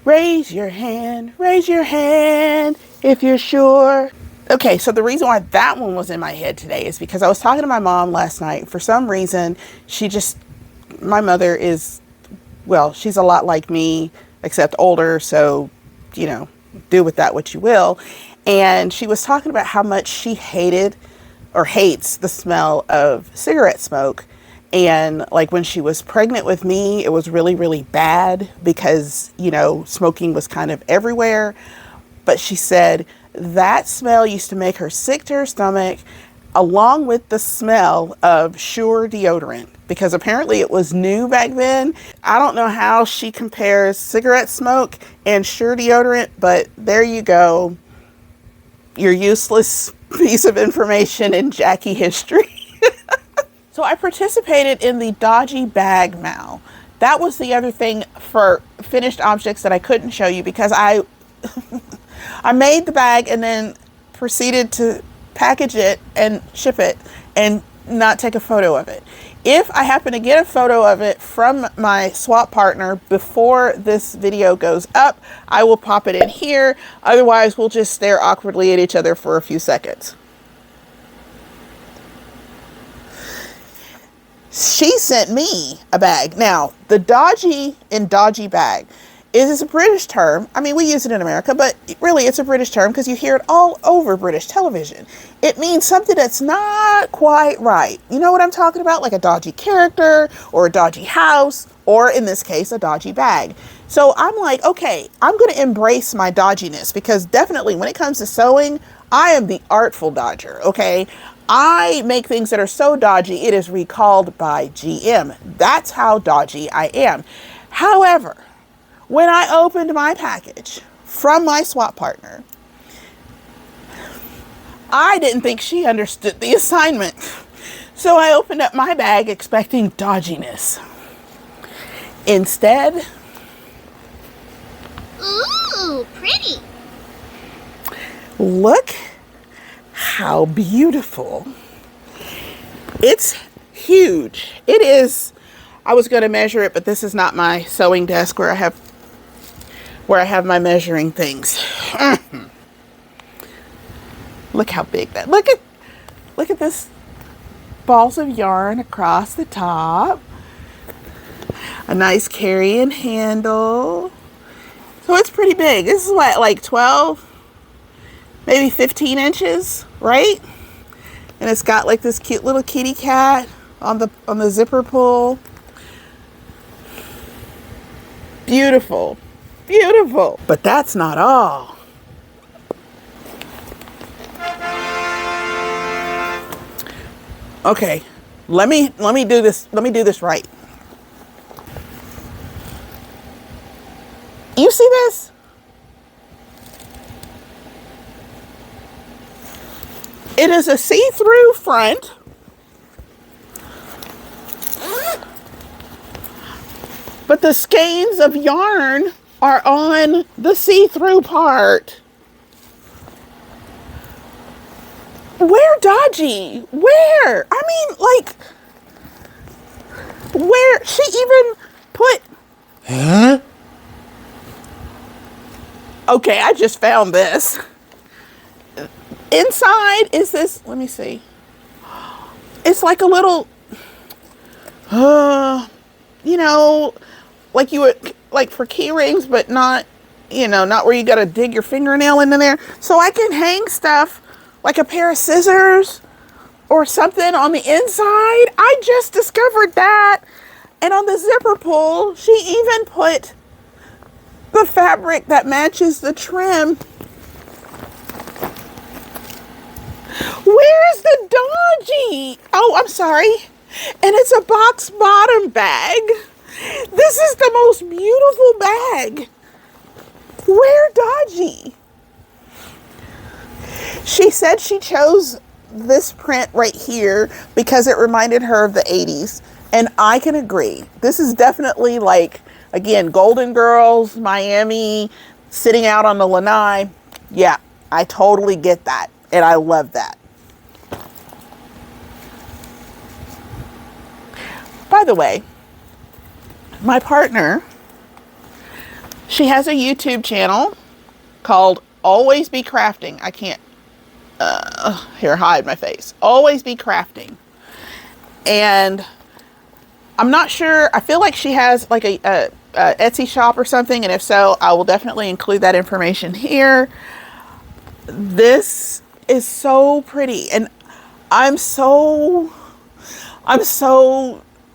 Raise your hand if you're sure. Okay, so the reason why that one was in my head today is because I was talking to my mom last night. For some reason, my mother is, well, she's a lot like me, except older, so, do with that what you will. And she was talking about how much she hated or hates the smell of cigarette smoke. And like when she was pregnant with me, it was really, really bad because, smoking was kind of everywhere. But she said that smell used to make her sick to her stomach, along with the smell of Sure deodorant, because apparently it was new back then. I don't know how she compares cigarette smoke and Sure deodorant, but there you go. Your useless piece of information in Jackie history. So I participated in the dodgy bag mal. That was the other thing for finished objects that I couldn't show you because I made the bag and then proceeded to package it and ship it and not take a photo of it. If I happen to get a photo of it from my swap partner before this video goes up, I will pop it in here. Otherwise, we'll just stare awkwardly at each other for a few seconds. She sent me a bag. Now, the dodgy bag is a British term. I mean, we use it in America, but really it's a British term because you hear it all over British television. It means something that's not quite right. You know what I'm talking about? Like a dodgy character or a dodgy house, or in this case, a dodgy bag. So I'm like, okay, I'm going to embrace my dodginess because definitely when it comes to sewing, I am the artful dodger, okay? I make things that are so dodgy, it is recalled by GM. That's how dodgy I am. However, when I opened my package from my swap partner, I didn't think she understood the assignment. So I opened up my bag expecting dodginess. Instead, ooh, pretty. Look how beautiful. It's huge. It is. I was going to measure it, but this is not my sewing desk where I have my measuring things. Look how big that. Look at this balls of yarn across the top. A nice carrying handle. So it's pretty big. This is what, like 12, maybe 15 inches, right? And it's got like this cute little kitty cat on the zipper pull. Beautiful. Beautiful. But that's not all. Okay, let me do this. Let me do this right. You see this? It is a see-through front. But the skeins of yarn are on the see-through part. Where dodgy? Where? I mean, like, where? She even put... Huh? Okay, I just found this. Inside is this, let me see. It's like a little, like you would, like for key rings, but not, not where you got to dig your fingernail into there. So I can hang stuff like a pair of scissors or something on the inside. I just discovered that. And on the zipper pull, she even put the fabric that matches the trim. Where's the dodgy? Oh, I'm sorry. And it's a box bottom bag. This is the most beautiful bag. Where dodgy? She said she chose this print right here because it reminded her of the 80s. And I can agree. This is definitely like, again, Golden Girls, Miami, sitting out on the lanai. Yeah, I totally get that. And I love that. By the way, my partner She has a YouTube channel called Always Be Crafting. I can't, here, hide my face. Always Be Crafting. And I'm not sure, I feel like she has like a Etsy shop or something, and if so, I will definitely include that information here. This is so pretty, and I'm so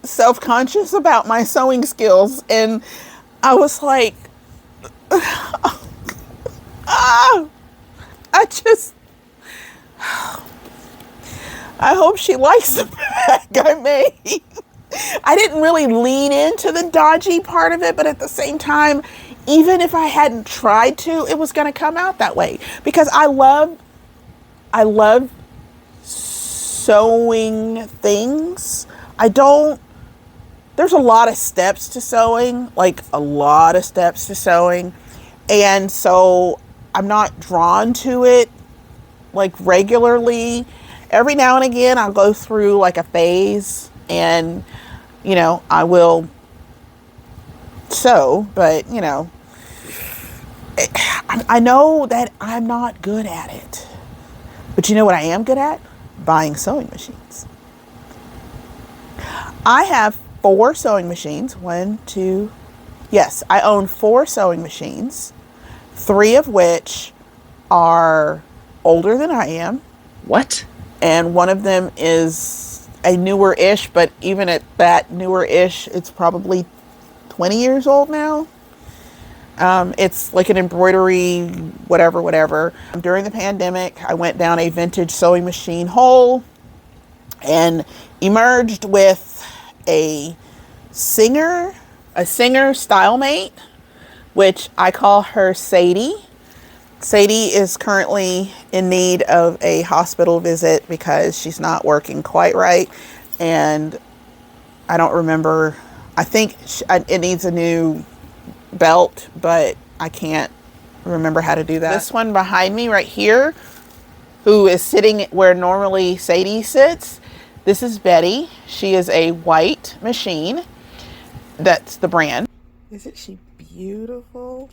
self-conscious about my sewing skills, and I was like, I hope she likes the bag I made. I didn't really lean into the dodgy part of it, but at the same time, even if I hadn't tried to, it was going to come out that way, because I love sewing things. There's a lot of steps to sewing, like a lot of steps to sewing. And so I'm not drawn to it like regularly. Every now and again, I'll go through like a phase and, you know, I will sew, but you know, I know that I'm not good at it. But you know what I am good at? Buying sewing machines. I have 4 sewing machines. Yes, I own 4 sewing machines, 3 of which are older than I am. What? And one of them is a newer-ish, but even at that newer-ish, it's probably 20 years old now. It's like an embroidery, whatever. During the pandemic, I went down a vintage sewing machine hole and emerged with a Singer StyleMate, which I call her Sadie. Sadie is currently in need of a hospital visit because she's not working quite right. And I don't remember, I think it needs a new belt, but I can't remember how to do that. This one behind me right here, who is sitting where normally Sadie sits, this is Betty. She is a white machine. That's the brand. Isn't she beautiful?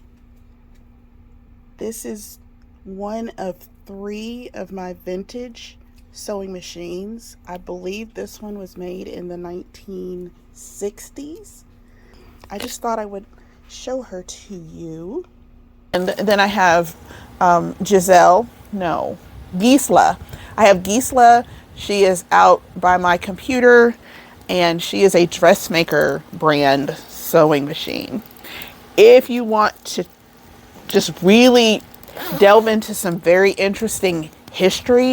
This is one of 3 of my vintage sewing machines. I believe this one was made in the 1960s. I just thought I would show her to you. And then I have Gisela. I have Gisela. She is out by my computer, and she is a dressmaker brand sewing machine. If you want to just really delve into some very interesting history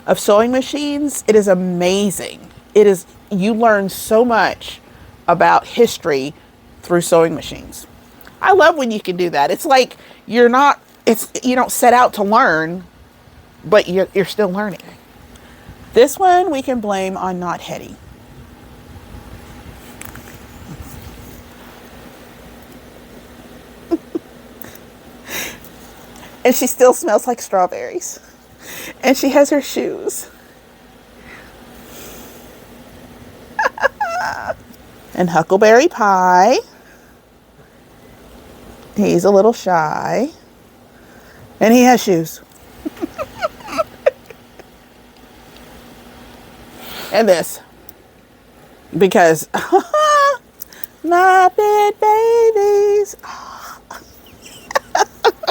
of sewing machines, it is amazing. You learn so much about history through sewing machines. I love when you can do that. It's like you don't set out to learn, but you're still learning. This one we can blame on not Hetty. And she still smells like strawberries. And she has her shoes. And Huckleberry Pie. He's a little shy. And he has shoes. And this. Because my big babies.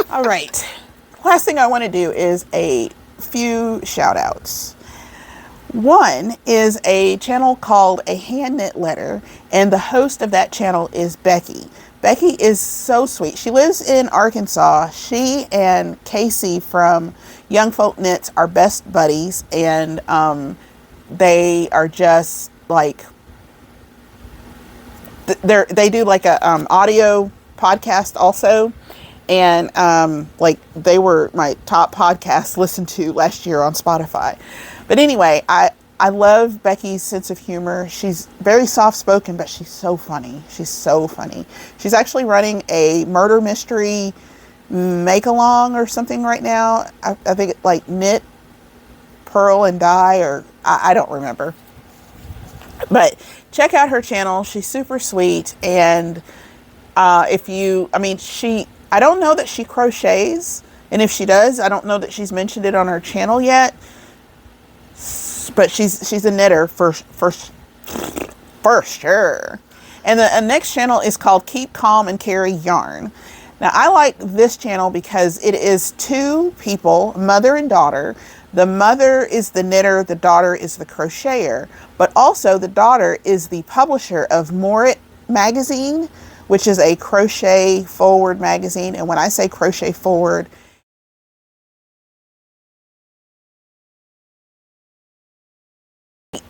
All right. Last thing I want to do is a few shout outs. One is a channel called A Hand Knit Letter, and the host of that channel is Becky. Becky is so sweet. She lives in Arkansas. She and Casey from Young Folk Knits are best buddies, and they are just like, they do like a audio podcast also. And like they were my top podcast listened to last year on Spotify. But anyway, I love Becky's sense of humor. She's very soft-spoken, but she's so funny. She's so funny. She's actually running a murder mystery make-along or something right now. I think it's like Knit, Purl, and Dye, or I don't remember. But check out her channel. She's super sweet, and I mean, I don't know that she crochets, and if she does, I don't know that she's mentioned it on her channel yet, but she's a knitter for sure. And the next channel is called Keep Calm and Carry Yarn. Now, I like this channel because it is two people, mother and daughter. The mother is the knitter, the daughter is the crocheter, but also the daughter is the publisher of Morit magazine, which is a crochet forward magazine. And when I say crochet forward,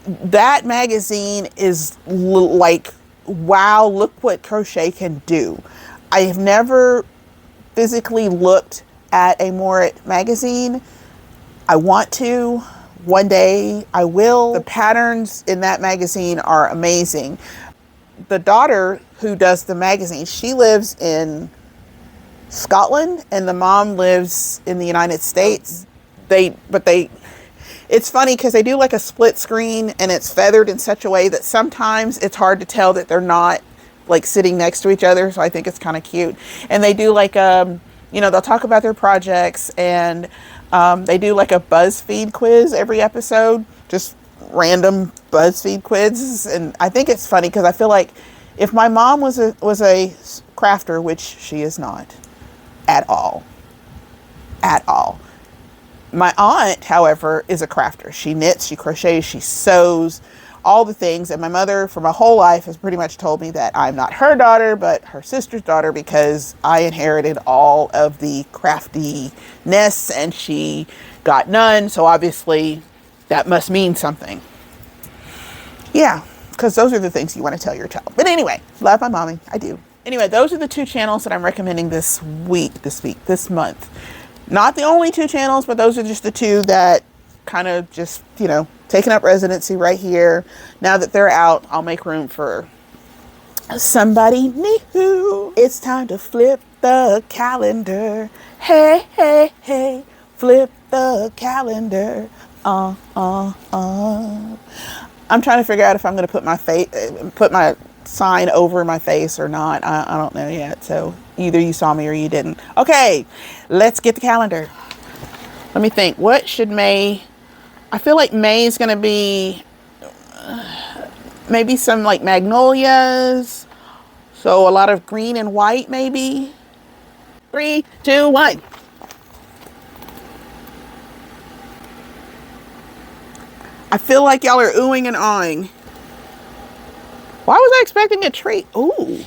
that magazine is like, wow, look what crochet can do. I have never physically looked at a Morit magazine. I want to. One day I will. The patterns in that magazine are amazing. The daughter who does the magazine, she lives in Scotland and the mom lives in the United States. It's funny because they do like a split screen and it's feathered in such a way that sometimes it's hard to tell that they're not like sitting next to each other. So I think it's kind of cute. And they do like, they'll talk about their projects, and they do like a BuzzFeed quiz every episode, just random BuzzFeed quizzes. And I think it's funny because I feel like if my mom was a crafter, which she is not at all. My aunt, however, is a crafter. She knits, she crochets, she sews, all the things. And my mother, for my whole life, has pretty much told me that I'm not her daughter, but her sister's daughter, because I inherited all of the craftiness and she got none. So obviously that must mean something. Yeah, because those are the things you want to tell your child. But anyway, love my mommy. I do. Anyway, those are the two channels that I'm recommending this month. Not the only two channels, but those are just the two that kind of just, taking up residency right here. Now that they're out, I'll make room for somebody new. It's time to flip the calendar. Hey, hey, hey, flip the calendar. I'm trying to figure out if I'm going to put my sign over my face or not. I don't know yet. So either you saw me or you didn't. Okay, let's get the calendar. Let me think. What should May? I feel like May is going to be maybe some like magnolias. So a lot of green and white maybe. 3, 2, 1. I feel like y'all are oohing and awing. Why was I expecting a tree? Ooh.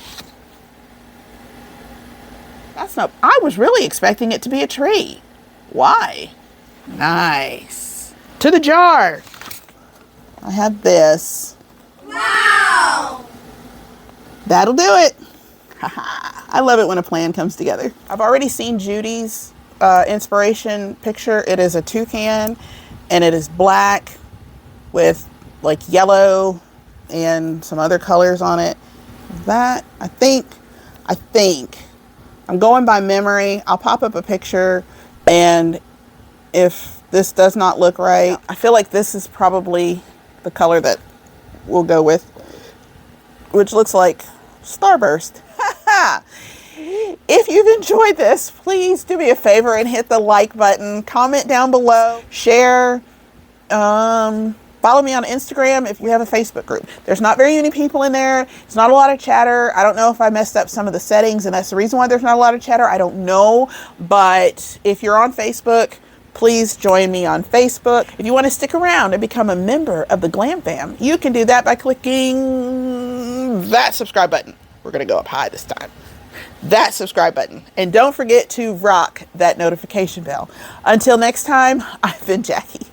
I was really expecting it to be a tree. Why? Nice. To the jar. I have this. Wow! That'll do it. I love it when a plan comes together. I've already seen Judy's inspiration picture. It is a toucan and it is black with like yellow and some other colors on it. That, I think, I'm going by memory. I'll pop up a picture, and if this does not look right, I feel like this is probably the color that we'll go with, which looks like Starburst. If you've enjoyed this, please do me a favor and hit the like button, comment down below, share, follow me on Instagram if you have a Facebook group. There's not very many people in there. It's not a lot of chatter. I don't know if I messed up some of the settings and that's the reason why there's not a lot of chatter. I don't know. But if you're on Facebook, please join me on Facebook. If you want to stick around and become a member of the GlamFam, you can do that by clicking that subscribe button. We're going to go up high this time. That subscribe button. And don't forget to rock that notification bell. Until next time, I've been Jackie.